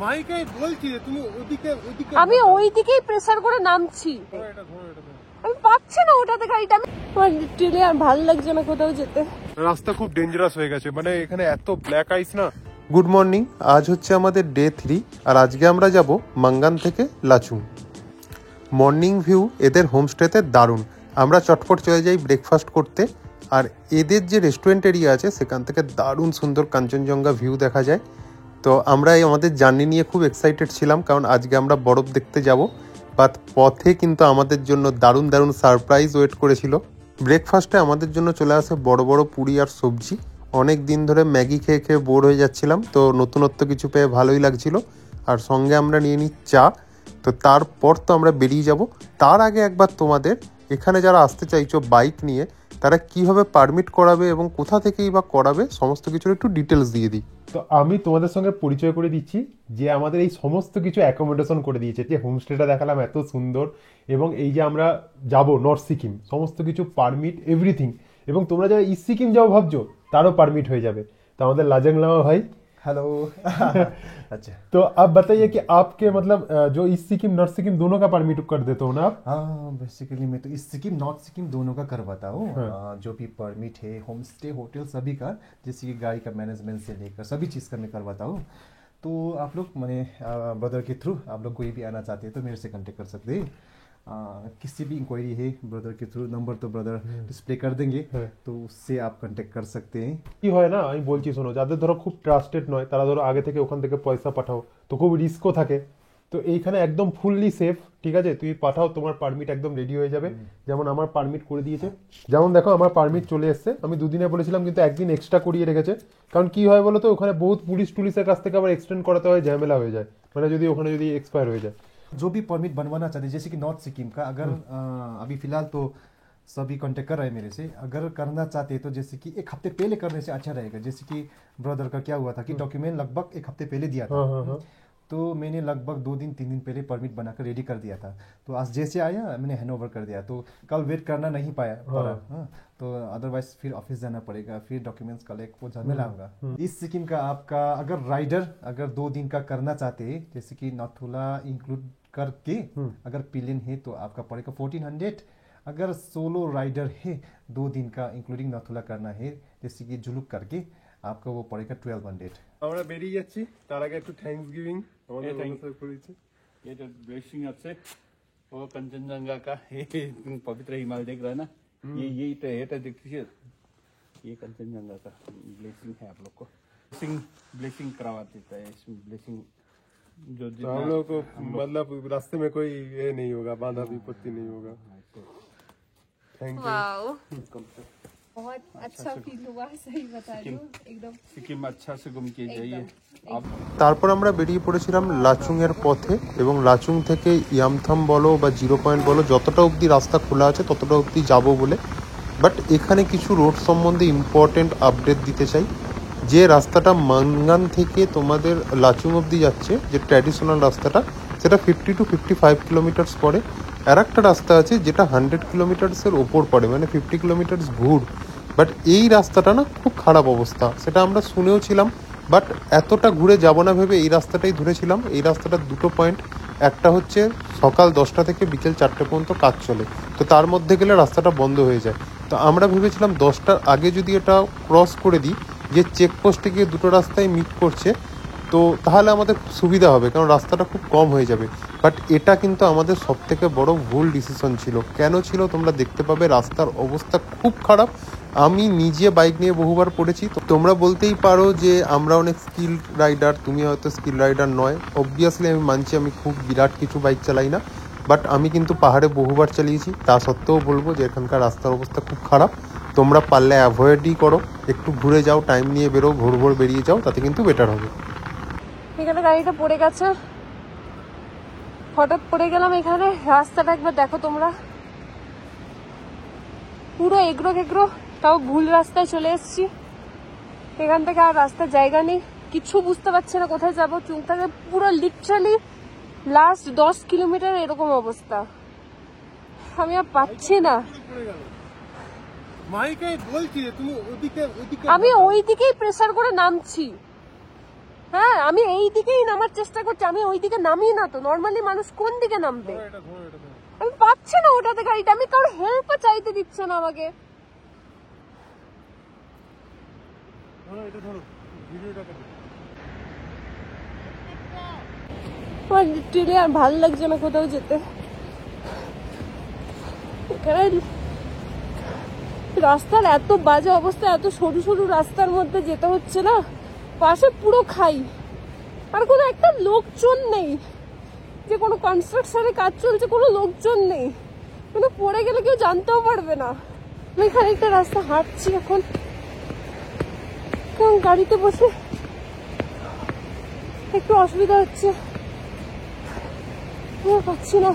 মাইকে বলছি তুমি ওদিকে ওদিকে আমি ওই দিকেই প্রেসার করে নামছি আমি পাচ্ছি না ওটাতে গাড়িটা আমার লিটারালি আর ভালো লাগছে না কোথাও যেতে রাস্তা খুব ডেঞ্জারাস হয়ে গেছে মানে এখানে এত ব্ল্যাক আইস না গুড মর্নিং, আজ হচ্ছে আমাদের ডে 3 আর আজকে আমরা যাব মাঙ্গান থেকে লাচুং। মর্নিং ভিউ এদের হোমস্টেতে দারুণ। আমরা চটপট চলে যাই ব্রেকফাস্ট করতে আর এদের যে রেস্টুরেন্ট এরিয়া আছে সেখান থেকে দারুণ সুন্দর কাঞ্চনজঙ্ঘা ভিউ দেখা যায়। তো আমরা এই আমাদের জার্নি নিয়ে খুব এক্সাইটেড ছিলাম কারণ আজকে আমরা বরফ দেখতে যাব, বাট পথে কিন্তু আমাদের জন্য দারুণ দারুণ সারপ্রাইজ ওয়েট করেছিল। ব্রেকফাস্টে আমাদের জন্য চলে আসে বড় বড় পুরি আর সবজি। অনেক দিন ধরে ম্যাগি খেয়ে খেয়ে বোর হয়ে যাচ্ছিলাম, তো নতুনত্ব কিছু পেয়ে ভালোই লাগছিল। আর সঙ্গে আমরা নিয়ে নিই চা। তো তারপর তো আমরা বেরিয়ে যাব। তার আগে একবার তোমাদের এখানে যারা আসতে চাইছো বাইক নিয়ে তারা কিভাবে পারমিট করাবে এবং কোথা থেকেই বা করাবে সমস্ত কিছুর একটু ডিটেলস দিয়ে দিই। তো আমি তোমাদের সঙ্গে পরিচয় করে দিচ্ছি যে আমাদের এই সমস্ত কিছু অ্যাকোমোডেশন করে দিয়েছে, যে হোমস্টেটা দেখালাম এত সুন্দর, এবং এই যে আমরা যাব নর্থ সিকিম সমস্ত কিছু পারমিট এভরিথিং, এবং তোমরা যারা ইস্ট সিকিম যাও ভাবছো তারও পারমিট হয়ে যাবে। তো আমাদের लाजंग लामा भाई हेलो। अच्छा, तो आप बताइए कि आपके मतलब जो ईस्ट सिक्किम नॉर्थ सिक्किम दोनों का परमिट कर देते हो ना आप? हाँ, बेसिकली मैं तो इस सिक्किम नॉर्थ सिक्किम दोनों का करवाता हूँ। हाँ। जो भी परमिट है, होम स्टे, होटल सभी का, जैसे कि गाड़ी का मैनेजमेंट से लेकर सभी चीज़ का मैं करवाता हूँ। तो आप लोग मैंने ब्रदर के थ्रू आप लोग कोई भी आना चाहते हैं तो मेरे से कॉन्टेक्ट कर सकते हैं। किसी भी इंक्वायरी है ब्रदर के थ्रू, नंबर तो ब्रदर डिस्प्ले कर देंगे, तो उससे आप कॉन्टेक्ट कर सकते हैं। কি হয় না আমি বলছি শোনো, যাদের ধরো খুব ট্রাস্টেড নয় তারা ধরো আগে থেকে ওখান থেকে পয়সা পাঠাও, তো খুব রিস্কও থাকে। তো এইখানে একদম ফুললি সেফ, ঠিক আছে? তুই পাঠাও, তোমার পারমিট একদম রেডি হয়ে যাবে। যেমন আমার পারমিট করে দিয়েছে, যেমন দেখো আমার পারমিট চলে এসছে। আমি দুদিনে বলেছিলাম কিন্তু একদিন এক্সট্রা করিয়ে রেখেছে, কারণ কি হয় বলো তো ওখানে বহুত পুলিশ টুলিশের কাছ থেকে আবার এক্সটেন্ড করাতে হয়, ঝামেলা হয়ে যায় মানে যদি ওখানে যদি এক্সপায়ার হয়ে যায়। जो भी परमिट बनवाना चाहते हैं, जैसे कि नॉर्थ सिक्किम का, अगर अभी फिलहाल तो सभी कांटेक्ट कर रहे हैं मेरे से। अगर करना चाहते हैं तो जैसे कि एक हफ्ते पहले करने से अच्छा रहेगा। जैसे कि ब्रदर का क्या हुआ था कि डॉक्यूमेंट लगभग एक हफ्ते पहले दिया था, तो मैंने लगभग 2 दिन 3 दिन पहले परमिट बनाकर रेडी कर दिया था। तो आज जैसे आया मैंने हैंड ओवर कर दिया, तो कल वेट करना नहीं पाया पड़ा। हाँ, तो अदरवाइज फिर ऑफिस जाना पड़ेगा, फिर डॉक्यूमेंट्स कलेक्ट, वो झमेला होगा। इस सिक्किम का आपका अगर राइडर अगर 2 दिन का करना चाहते हैं, जैसे कि नथुला इंक्लूड करके अगर पिलियन है तो आपका पड़ेगा 1400। अगर सोलो राइडर है 2 दिन का इंक्लूडिंग नथुला करना है, जैसे कि जुलुक करके, आपका वो पड़ेगा 1200। আমরা বেরিয়ে যাচ্ছি, তার আগে একটু থ্যাঙ্কস গিভিং আমাদের বন্ধুদের করেছি। ये जो ब्लेसिंग आपसे वो कंचनजंगा का ये पवित्र हिमालय देख रहा है ना, यही तो है, तो देखिए ये कंचनजंगा का ब्लेसिंग है आप लोग को। ब्लेसिंग करवा देता है इसमें, ब्लेसिंग जो तो हम लोग को मतलब रास्ते में कोई ये नहीं होगा, बाधा विपत्ति नहीं होगा। Thank you. वाओ बहुत अच्छा फील हुआ, सही बता रही हूँ एकदम। सिक्किम अच्छा से घूम के जाइए आप। তারপর আমরা বেরিয়ে পড়েছিলাম লাচুংয়ের পথে, এবং লাচুং থেকে ইয়ামথাম বলো বা 0 পয়েন্ট বলো যতটা অবধি রাস্তা খোলা আছে ততটা অবধি যাবো বলে। বাট এখানে কিছু রোড সম্বন্ধে ইম্পর্টেন্ট আপডেট দিতে চাই। যে রাস্তাটা মাঙ্গান থেকে তোমাদের লাচুং অবধি যাচ্ছে, যে ট্র্যাডিশনাল রাস্তাটা, সেটা 50 to 55 কিলোমিটার্স পড়ে। আর একটা রাস্তা আছে যেটা 100 কিলোমিটার্সের ওপর পড়ে, মানে 50 কিলোমিটার্স ঘুর। বাট এই রাস্তাটা না খুব খারাপ অবস্থা, সেটা আমরা শুনেও ছিলাম, বাট এতটা ঘুরে যাব না ভেবে এই রাস্তাটাই ধরেছিলাম। এই রাস্তাটার 2টো পয়েন্ট, একটা হচ্ছে সকাল 10টা থেকে বিকেল 4টে পর্যন্ত কাজ চলে, তো তার মধ্যে গেলে রাস্তাটা বন্ধ হয়ে যায়। তো আমরা ভেবেছিলাম 10টার আগে যদি এটা ক্রস করে দিই, যে চেকপোস্টে গিয়ে দুটো রাস্তায় মিট করছে, তো তাহলে আমাদের সুবিধা হবে, কারণ রাস্তাটা খুব কম হয়ে যাবে। বাট এটা কিন্তু আমাদের সবথেকে বড় ভুল ডিসিশন ছিল। কেন ছিল তোমরা দেখতে পাবে, রাস্তার অবস্থা খুব খারাপ। আমি নিজে বাইক নিয়ে বহুবার পড়েছি, তো তোমরা বলতেই পারো যে আমরা অনেক স্কিল রাইডার, তুমি হয়তো স্কিল রাইডার নয়। অবভিয়াসলি আমি মানছি আমি খুব বিরাট কিছু বাইক চালাই না, বাট আমি কিন্তু পাহাড়ে বহুবার চালিয়েছি। তা সত্ত্বেও বলবো যে এখানকার রাস্তার অবস্থা খুব খারাপ। তোমরা পারলে অ্যাভয়েডই করো, একটু ঘুরে যাও, টাইম নিয়ে বেরো, ভোর ভোর বেরিয়ে যাও, তাতে কিন্তু বেটার হবে। এখানে গাড়িটা পড়ে গেছে, হঠাৎ পড়ে গেলাম এখানে। রাস্তাটা একবার দেখো তোমরা, পুরো এগ্রো ঘেগ্রো, তাও ভুল রাস্তায় চলে এসেছি। এখান থেকে আর রাস্তার জায়গা নেই, কিছু বুঝতে পারছি না কোথায় যাবো। চুং থেকে পুরো লিটারালি লাস্ট 10 কিলোমিটার এরকম অবস্থা, আমি আর পাচ্ছি না। মাইকে বলছি তুমি ওদিকে ওদিকে আমি ওই দিকেই প্রেসার করে নামছি, হ্যাঁ আমি এই দিকেই নামার চেষ্টা করছি, আমি ওই দিকে নামি না তো। নর্মালি মানুষ কোন দিকে নামবে? আমি পাচ্ছি না ওটাতে গাড়িটা, আমি কারোর হেল্পও চাইতে দিচ্ছে না আমাকে। আমার লিটারালি আর ভালো লাগছে না কোথাও যেতে। এখানে রাস্তার এত বাজে অবস্থা, এত সরু সরু রাস্তার মধ্যে যেতে হচ্ছে না, পাশে পুরো খাই, আর কোনো একটা লোকজন নেই, যে কোনো কনস্ট্রাকশনে কাজ চলছে কোনো লোকজন নেই, মানে পড়ে গেলে কেউ জানতেও পারবে না। আমি এখানে একটা রাস্তা হাঁটছি এখন, কারণ গাড়িতে বসে একটু অসুবিধা হচ্ছে, পাচ্ছি না।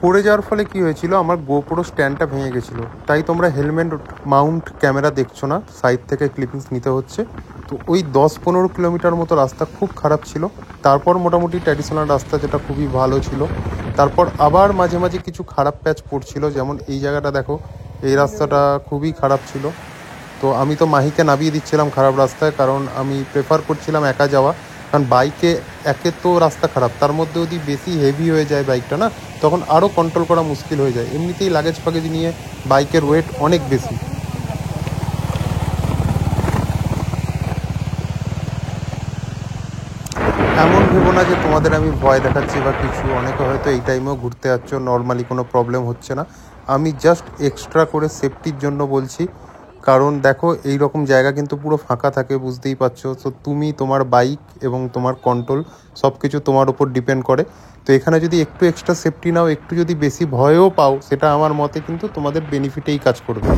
পড়ে যাওয়ার ফলে কি হয়েছিল, আমার গোপ্রো স্ট্যান্ডটা ভেঙে গেছিলো, তাই তোমরা হেলমেট মাউন্ট ক্যামেরা দেখছো না, সাইড থেকে ক্লিপিংস নিতে হচ্ছে। তো ওই 10-15 কিলোমিটার মতো রাস্তা খুব খারাপ ছিল। তারপর মোটামুটি ট্র্যাডিশনাল রাস্তা যেটা খুবই ভালো ছিল। তারপর আবার মাঝে মাঝে কিছু খারাপ প্যাচ পড়ছিল, যেমন এই জায়গাটা দেখো, এই রাস্তাটা খুবই খারাপ ছিল। তো আমি তো মাহিকে নামিয়ে দিচ্ছিলাম খারাপ রাস্তায়, কারণ আমি প্রেফার করছিলাম একা যাওয়া, কারণ বাইকে একে তো রাস্তা খারাপ, তার মধ্যে যদি বেশি হেভি হয়ে যায় বাইকটা না, তখন আরও কন্ট্রোল করা মুশকিল হয়ে যায়। এমনিতেই লাগেজ ফাগেজ নিয়ে বাইকের ওয়েট অনেক বেশি। এমন ভেবো না যে তোমাদের আমি ভয় দেখাচ্ছি বা কিছু, অনেকে হয়তো এই টাইমেও ঘুরতে যাচ্ছ, নর্মালি কোনো প্রবলেম হচ্ছে না। আমি জাস্ট এক্সট্রা করে সেফটির জন্য বলছি, কারণ দেখো এই রকম জায়গা কিন্তু পুরো ফাঁকা থাকে, বুঝতেই পারছো। তো তুমি তোমার বাইক এবং তোমার কন্ট্রোল সব কিছু তোমার উপর ডিপেন্ড করে। তো এখানে যদি একটু এক্সট্রা সেফটি নাও, একটু যদি বেশি ভয়ও পাও, সেটা আমার মতে কিন্তু তোমাদের বেনিফিটেই কাজ করবে।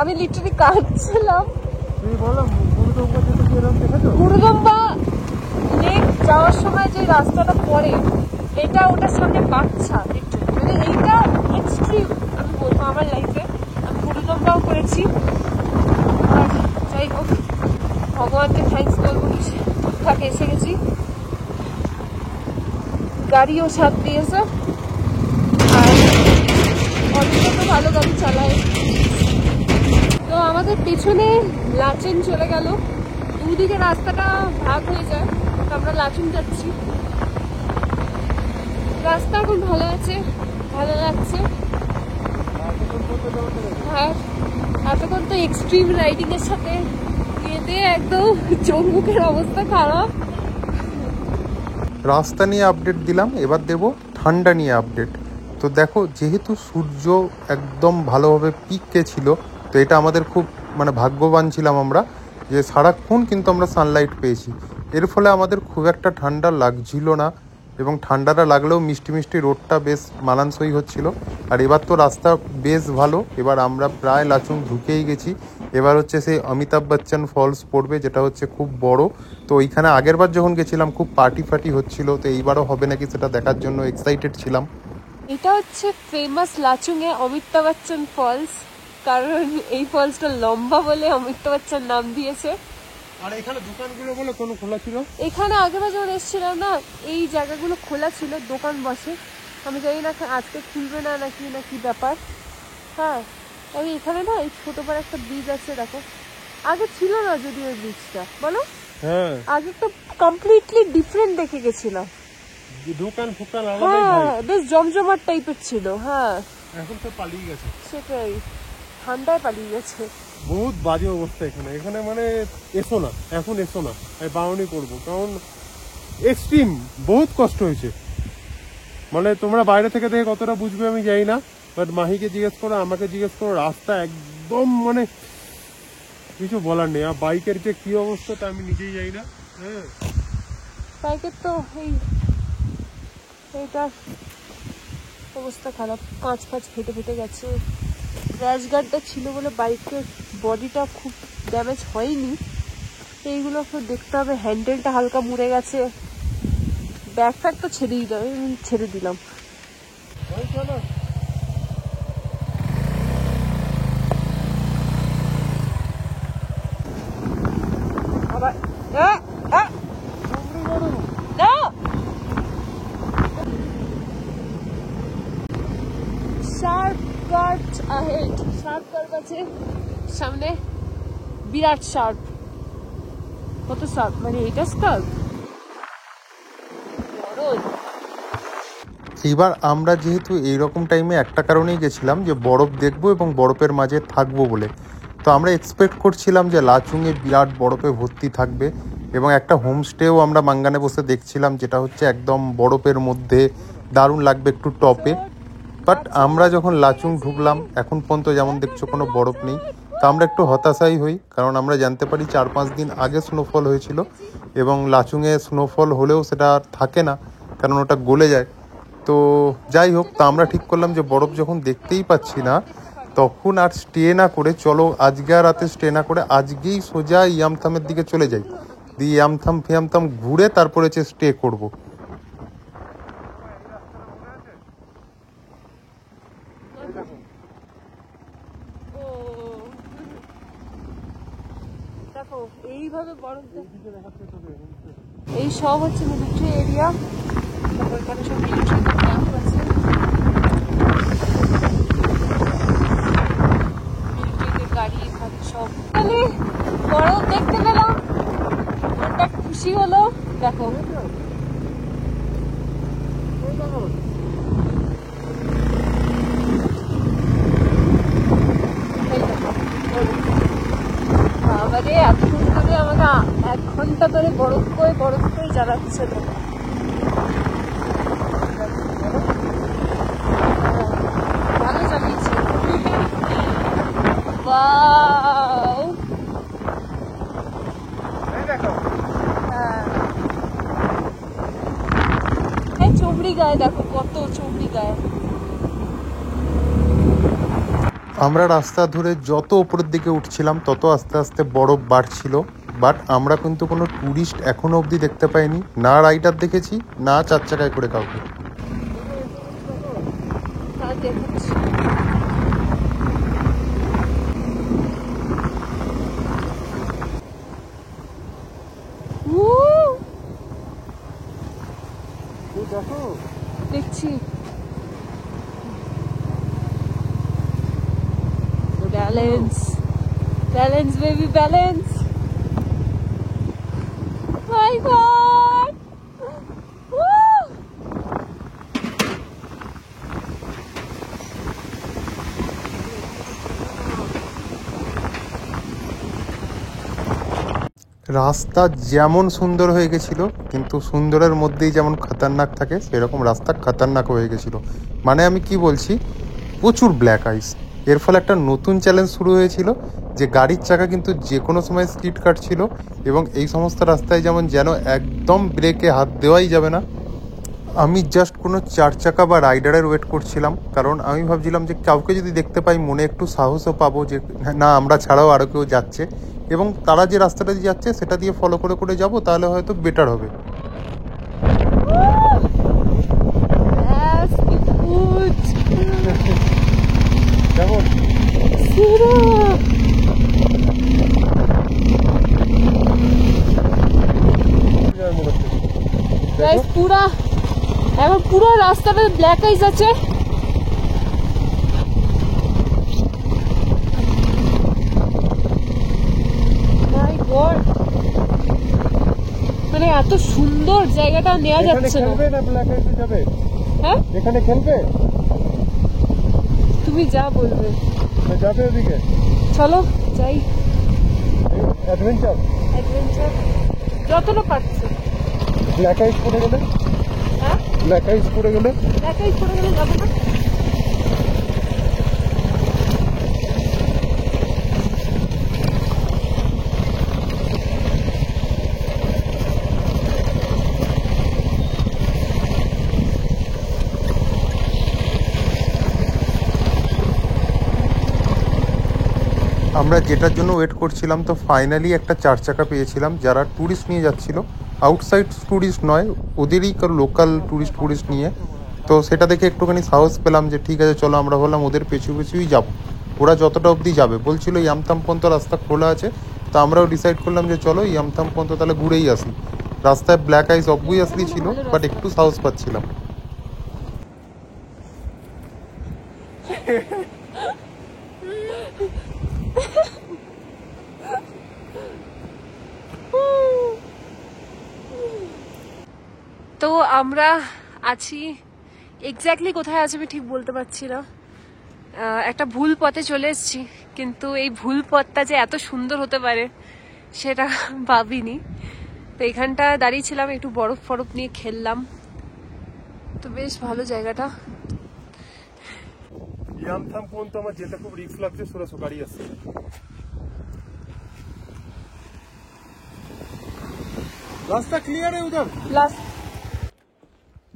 আমি লিটারালি কাঁদছিলাম। গুরুদম্বা লেক যাওয়ার সময় যে রাস্তাটা পড়ে, এটা ওটার সামনে বাচ্চা, মানে এইটা এক্সট্রিম আমি বলবো আমার লাইফে। আমি গুরুদম্বাও করেছি, আর যাই হোক ভগবানকে থ্যাঙ্কস বলবো, ঠিকঠাক এসে গেছি, গাড়িও সাথ দিয়েছে, আর অনেকটা তো ভালো গাড়ি চালায়। তো আমাদের পেছনে লাচেন চলে গেল, দুদিকে রাস্তাটা ভাগ হয়ে যায়, তো আমরা লাচেন যাচ্ছি। রাস্তা এখন ভালো আছে, ভালো লাগছে। আর এতক্ষণ তো এক্সট্রিম রাইডিং এর সাথে এতে একদম চোখ মুখের অবস্থা খারাপ। রাস্তা নিয়ে আপডেট দিলাম, এবার দেব ঠান্ডা নিয়ে আপডেট। তো দেখো, যেহেতু সূর্য একদম ভালোভাবে পিকে ছিল, তো এটা আমাদের খুব মানে ভাগ্যবান ছিলাম আমরা, যে সারাক্ষণ কিন্তু আমরা সানলাইট পেয়েছি। এর ফলে আমাদের খুব একটা ঠান্ডা লাগছিল না, এবং ঠান্ডাটা লাগলেও মিষ্টি মিষ্টি রোডটা বেশ মানানসই হচ্ছিল। আর এবার তো রাস্তা বেশ ভালো, এবার আমরা প্রায় লাচুং ঢুকেই গেছি। এবার হচ্ছে সেই অমিতাভ বচ্চন ফলস পড়বে, যেটা হচ্ছে খুব বড়। তো ওইখানে আগেরবার যখন গেছিলাম খুব পার্টি হচ্ছিল, তো এইবারও হবে নাকি সেটা দেখার জন্য এক্সাইটেড ছিলাম। এটা হচ্ছে ফেমাস লাচুং এ অমিতাভ বচ্চন ফলস, কারণ এই ফলসটা লম্বা বলে অমিতাভ বচ্চন নাম দিয়েছে। আর এখানে দোকানগুলো বলে কোনো খোলা ছিল? এখানে আগেবার যখন এসেছিলাম না, এই জায়গাগুলো খোলা ছিল, দোকান বসে। আমি জানি না আজকে খুলবে না নাকি ব্যাপার। হ্যাঁ, আমি এখানে না এই ছোট বড় একটা ব্রিজ আছে, দেখো আগে ছিল না যদি ওই ব্রিজটা, বলো। হ্যাঁ, আগে তো কমপ্লিটলি ডিফারেন্ট দেখে গেছিলাম, দোকান ফোকান হ্যাঁ বেশ জমজমাট টাইপের ছিল। হ্যাঁ, এখন তো পালিয়ে গেছে, সেটাই, ঠান্ডায় পালিয়ে গেছে। বহুত বাজে অবস্থা এখানে মানে এসো না, এখন এসো না, আমি বারণই করবো, কারণ এক্সট্রিম বহুত কষ্ট হয়েছে। মানে তোমরা বাইরে থেকে দেখে কতটা বুঝবে আমি জানি না, বাট মাহিকে জিজ্ঞেস করো, আমাকে জিজ্ঞেস করো, রাস্তা একদম মানে কিছু বলার নেই। আর বাইকের যে কি অবস্থা তা আমি নিজেই জানি না। হ্যাঁ, বাইকের তো এইটার অবস্থা খারাপ, কাঁচ ফেটে গেছে। র্যাশ গার্ডটা ছিল বলে বাইকের বডিটা খুব ড্যামেজ হয়নি। এইগুলো তো দেখতে হবে। হ্যান্ডেলটা হালকা মুড়ে গেছে, ব্যাগ ফ্যাগ তো ছেড়ে দিলাম। আবার না শার্প কাট আহেড, শার্প কাট আছে সামনে, বিরাট শার্প। কত শার্প, মানে এটা শার্প বড়। এইবার আমরা যেহেতু এইরকম টাইমে একটা কারণেই গেছিলাম যে বরফ দেখবো এবং বরফের মাঝে থাকবো বলে, তো আমরা এক্সপেক্ট করছিলাম যে লাচুংয়ে বিরাট বরফে ভর্তি থাকবে এবং একটা হোমস্টেও আমরা মাঙ্গানে বসে দেখছিলাম, যেটা হচ্ছে একদম বরফের মধ্যে, দারুণ লাগবে একটু টপে। বাট আমরা যখন লাচুং ঢুকলাম, এখন পর্যন্ত যেমন দেখছো কোনো বরফ নেই। তা আমরা একটু হতাশাই হই, কারণ আমরা জানতে পারি 4-5 দিন আগে স্নোফল হয়েছিল এবং লাচুংয়ে স্নোফল হলেও সেটা আর থাকে না, কারণ ওটা গলে যায়। তো যাই হোক, তা আমরা ঠিক করলাম যে বরফ যখন দেখতেই পাচ্ছি না, তখন আর স্টে না করে চলো আজকে আর রাতে স্টে না করে আজকেই সোজা ইয়ামথামের দিকে চলে যাই, দিয়ে ইয়ামথাম ঘুরে তারপরে স্টে করব। দেখো এইভাবে বরফ এই সব হচ্ছে মিলিটারি এরিয়া, তারপর এখানে সব মিলিটারি ক্যাম্প আছে, মিলিটারিদের গাড়ি ফাড়ি সব। বরফ দেখতে পেলাম, মনটা খুশি হলো। দেখো আমাদের এতক্ষণ ধরে আমাকে 1 ঘন্টা ধরে বরফ করে জ্বালাচ্ছে। ভালো চালিয়েছে। ওয়াও, হ্যাঁ চমড়ি গায়ে, দেখো কত চমড়ি গায়ে। আমরা রাস্তা ধরে যত উপরের দিকে উঠছিলাম তত আস্তে আস্তে বরফ বাড়ছিল। বাট আমরা কিন্তু কোনো ট্যুরিস্ট এখনো অবধি দেখতে পাইনি, না রাইডার দেখেছি না 4 চাকায় করে কাউকে। দেখছি balance baby balance, my god, woo! রাস্তা যেমন সুন্দর হয়ে গেছিল, কিন্তু সুন্দরের মধ্যেই যেমন খতরনাক থাকে, সেরকম রাস্তা খতরনাক হয়ে গেছিল। মানে আমি কি বলছি, প্রচুর ব্ল্যাক আইস। এর ফলে একটা নতুন চ্যালেঞ্জ শুরু হয়েছিল যে গাড়ির চাকা কিন্তু যে কোনো সময় স্কিড কাটছিল এবং এই সমস্ত রাস্তায় যেন একদম ব্রেকে হাত দেওয়াই যাবে না। আমি জাস্ট কোনো 4 চাকা বা রাইডারের ওয়েট করছিলাম, কারণ আমি ভাবছিলাম যে কাউকে যদি দেখতে পাই মনে একটু সাহসও পাবো যে না আমরা ছাড়াও আরও কেউ যাচ্ছে এবং তারা যে রাস্তাটা দিয়ে যাচ্ছে সেটা দিয়ে ফলো করে যাব, তাহলে হয়তো বেটার হবে। পুরো রাস্তাটা ব্ল্যাক আইস আছে। মানে এত সুন্দর জায়গাটা নেওয়া যাচ্ছে না। হ্যাঁ এখানে খেলবে, তুমি যা বলবে। যাবে ওদিকে, চলো যাই। অ্যাডভেঞ্চার যতটা পারছে। ব্ল্যাক আইস পড়ে গেলে, হ্যাঁ ব্ল্যাক আইস পড়ে গেলে যাবো না। আমরা যেটার জন্য ওয়েট করছিলাম, তো ফাইনালি একটা 4 চাকা পেয়েছিলাম যারা ট্যুরিস্ট নিয়ে যাচ্ছিল। আউটসাইড ট্যুরিস্ট নয়, ওদেরই লোকাল ট্যুরিস্ট নিয়ে। তো সেটা দেখে একটুখানি সাহস পেলাম যে ঠিক আছে চলো, আমরা বললাম ওদের পিছুই যাব। ওরা যতটা অবধি যাবে বলছিল, ইয়ামথাম পর্যন্ত রাস্তা খোলা আছে। তো আমরাও ডিসাইড করলাম যে চলো ইয়ামথাম পর্যন্ত তাহলে ঘুরেই আসি। রাস্তায় ব্ল্যাক আইস অবভিয়াসলি ছিল, বাট একটু সাহস পাচ্ছিলাম। তো আমরা আছি এক্স্যাক্টলি কোথায় আছি আমি ঠিক বলতে পারছি না। একটা ভুল পথে চলে এসেছি, কিন্তু এই ভুল পথটা যে এত সুন্দর হতে পারে সেটা ভাবিনি। তো এখানটা দাঁড়িয়েছিলাম, একটু বরফ ফরফ নিয়ে খেললাম, তো বেশ ভালো জায়গাটা। ইয়ামথাম পর্যন্ত আমার যেতে খুব রিস্ক লাগছে, সোজা গাড়ি আসছে। রাস্তা ক্লিয়ার है उधर। লাস্ট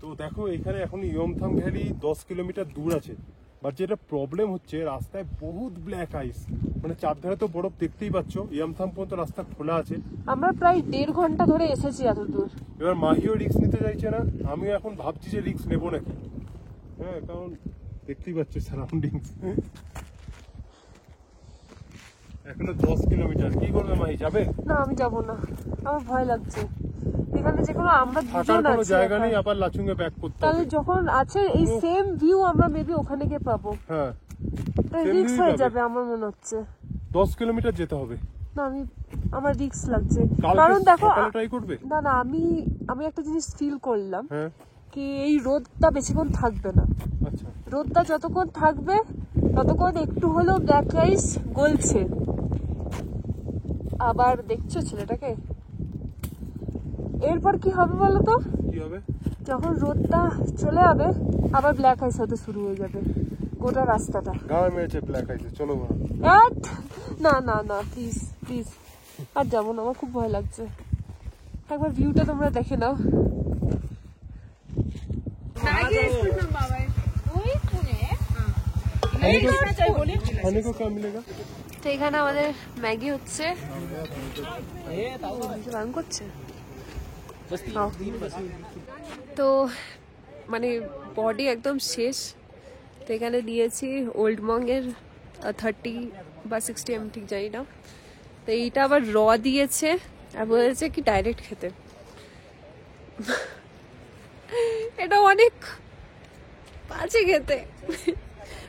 তো দেখো এখানে এখন ইয়মথাম ভ্যালি 10 কিলোমিটার দূর আছে, বাট যেটা প্রবলেম হচ্ছে রাস্তায় বহুত ব্ল্যাক আইস, মানে চারধারে তো বরফ দেখতেই পাচ্ছ। ইয়ামথাম পর্যন্ত রাস্তা খোলা আছে, আমরা প্রায় 1.5 ঘন্টা ধরে এসেছি এত দূর। এবার মাহিও রিস্ক নিতে চাইছে না, আমিও এখন ভাবছি যে রিস্ক নেবো নাকি। হ্যাঁ, কারণ দেখতেই পাচ্ছ সারাউন্ডিংস। এখনো 10 কিলোমিটার, কি করবে মাহি, যাবে? না আমি যাব না, আমার ভয় লাগছে। এখানে যে কোনো আমরা থাকার দুজন কোনো আছি জায়গা একা। নেই, আবার লাচুঙ্গে ব্যাক করতে তাহলে হবে। যখন আছে এই সেম ভিউ আমরা মেবি ওখানে গিয়ে পাবো, হ্যাঁ, তাই Same রিস্ক view হয়ে পাবে। যাবে আমার মনে হচ্ছে। 10 কিলোমিটার যেতে হবে। না আমার রিস্ক লাগছে, কালকে কারণ দেখো সকালে ট্রাই করবে? না আমি একটা জিনিস ফিল করলাম, হ্যাঁ, কি এই রোদটা বেশিক্ষণ থাকবে না। আচ্ছা। রোদটা যতক্ষণ থাকবে ততক্ষণ একটু হলেও ব্ল্যাক রাইস গলছে। আবার দেখছো ছেলেটাকে, এরপর কি হবে বলো তো? কি হবে? যখন রোদটা চলে যাবে আবার ব্ল্যাক আইস হতে শুরু হয়ে যাবে গোটা রাস্তাটা। গায়ে মেরেছে ব্ল্যাক আইসে, চলো না। না প্লিজ প্লিজ, আর যাবো না, আমার খুব ভয় লাগছে। একবার ভিউটা তোমরা দেখে নাও। खाने को क्या मिलेगा? তো এখানে আমাদের ম্যাগি হচ্ছে, রান করছে। তো মানে বডি একদম শেষ। তো এখানে দিয়েছি ওল্ড মঙ্গের 30 বা 60 আমি ঠিক জানি না। তো এইটা আবার র দিয়েছে আর বলেছে কি ডাইরেক্ট খেতে। এটা অনেক বাজে খেতে,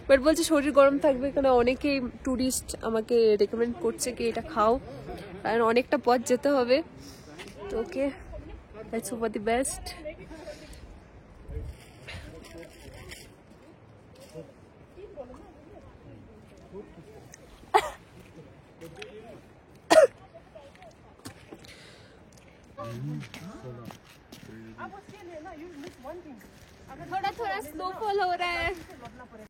বাট বলছে শরীর গরম থাকবে, এখানে অনেকেই টুরিস্ট আমাকে রেকমেন্ড করছে কি এটা খাও, কারণ অনেকটা পথ যেতে হবে। তো okay, let's hope for the best. थोड़ा थोड़ा स्नोफॉल हो रहा है।